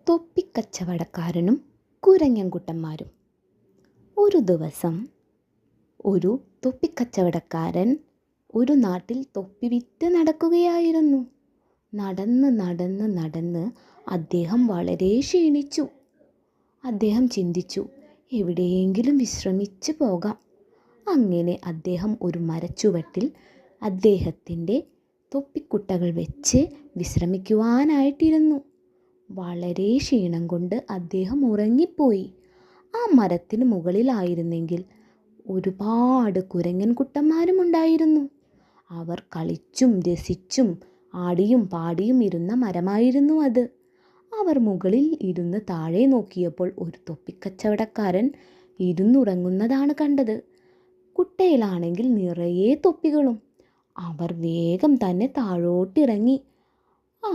തൊപ്പിക്കച്ചവടക്കാരനും കുരങ്ങൻകുട്ടന്മാരും. ഒരു ദിവസം ഒരു തൊപ്പിക്കച്ചവടക്കാരൻ ഒരു നാട്ടിൽ തൊപ്പി വിറ്റ് നടക്കുകയായിരുന്നു. നടന്ന് നടന്ന് നടന്ന് അദ്ദേഹം വളരെ ക്ഷീണിച്ചു. അദ്ദേഹം ചിന്തിച്ചു, എവിടെയെങ്കിലും വിശ്രമിച്ച് പോകാം. അങ്ങനെ അദ്ദേഹം ഒരു മരച്ചുവട്ടിൽ അദ്ദേഹത്തിൻ്റെ തൊപ്പിക്കുട്ടകൾ വെച്ച് വിശ്രമിക്കുവാനായിട്ടിരുന്നു. വളരെ ക്ഷീണം കൊണ്ട് അദ്ദേഹം ഉറങ്ങിപ്പോയി. ആ മരത്തിന് മുകളിലായിരുന്നെങ്കിൽ ഒരുപാട് കുരങ്ങൻകുട്ടന്മാരും ഉണ്ടായിരുന്നു. അവർ കളിച്ചും രസിച്ചും ആടിയും പാടിയും ഇരുന്ന മരമായിരുന്നു അത്. അവർ മുകളിൽ ഇരുന്ന് താഴെ നോക്കിയപ്പോൾ ഒരു തൊപ്പിക്കച്ചവടക്കാരൻ ഇരുന്നുറങ്ങുന്നതാണ് കണ്ടത്. കുട്ടയിലാണെങ്കിൽ നിറയെ തൊപ്പികളും. അവർ വേഗം തന്നെ താഴോട്ടിറങ്ങി. ആ